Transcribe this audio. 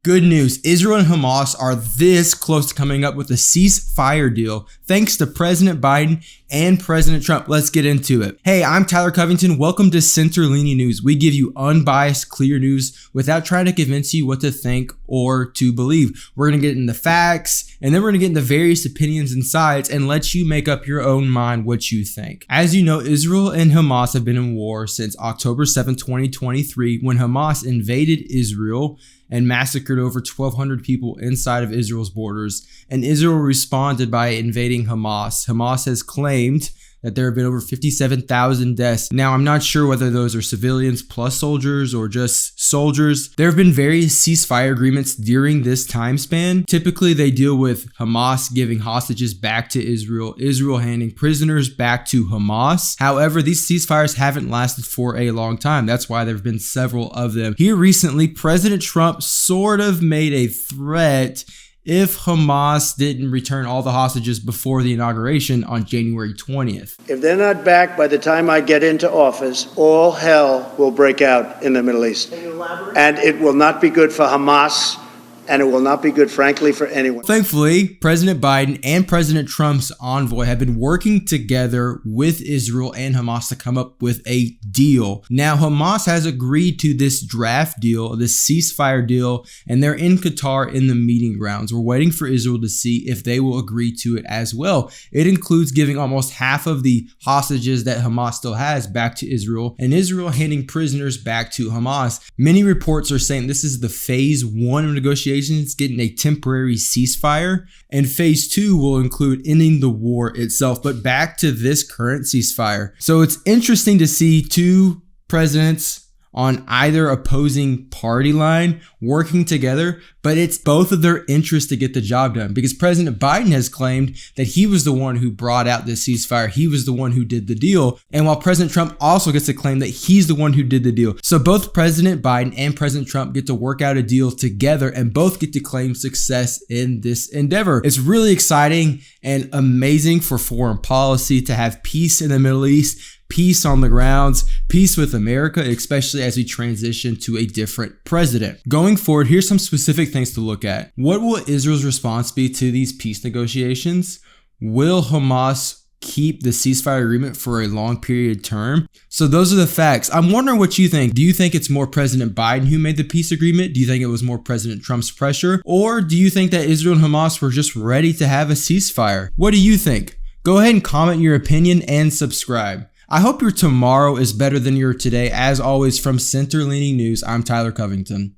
Good news, Israel and Hamas are this close to coming up with a ceasefire deal thanks to President Biden and President Trump. Let's get into it. Hey, I'm Tyler Covington. Welcome to Center-Leaning News. We give you unbiased, clear news without trying to convince you what to think or to believe. We're going to get into facts, and then we're going to get into various opinions and sides and let you make up your own mind what you think. As you know, Israel and Hamas have been in war since October 7, 2023, when Hamas invaded Israel and massacred over 1,200 people inside of Israel's borders. And Israel responded by invading Hamas. Hamas has claimed that there have been over 57,000 deaths. Now, I'm not sure whether those are civilians plus soldiers or just soldiers. There have been various ceasefire agreements during this time span. Typically, they deal with Hamas giving hostages back to Israel, Israel handing prisoners back to Hamas. However, these ceasefires haven't lasted for a long time. That's why there have been several of them. Here recently, President Trump sort of made a threat if Hamas didn't return all the hostages before the inauguration on January 20th. If they're not back by the time I get into office, all hell will break out in the Middle East. Can you elaborate? And it will not be good for Hamas, and it will not be good, frankly, for anyone. Thankfully, President Biden and President Trump's envoy have been working together with Israel and Hamas to come up with a deal. Now, Hamas has agreed to this draft deal, this ceasefire deal, and they're in Qatar in the meeting grounds. We're waiting for Israel to see if they will agree to it as well. It includes giving almost half of the hostages that Hamas still has back to Israel, and Israel handing prisoners back to Hamas. Many reports are saying this is the phase 1 of negotiations. It's getting a temporary ceasefire, and phase 2 will include ending the war itself. But back to this current ceasefire. So it's interesting to see two presidents on either opposing party line working together, but it's both of their interests to get the job done, because President Biden has claimed that he was the one who brought out this ceasefire. He was the one who did the deal. And while President Trump also gets to claim that he's the one who did the deal. So both President Biden and President Trump get to work out a deal together and both get to claim success in this endeavor. It's really exciting and amazing for foreign policy to have peace in the Middle East, peace on the grounds, peace with America, especially as we transition to a different president. Going forward, here's some specific things to look at. What will Israel's response be to these peace negotiations? Will Hamas keep the ceasefire agreement for a long period term? So those are the facts. I'm wondering what you think. Do you think it's more President Biden who made the peace agreement? Do you think it was more President Trump's pressure? Or do you think that Israel and Hamas were just ready to have a ceasefire? What do you think? Go ahead and comment your opinion and subscribe. I hope your tomorrow is better than your today. As always, from Center-Leaning News, I'm Tyler Covington.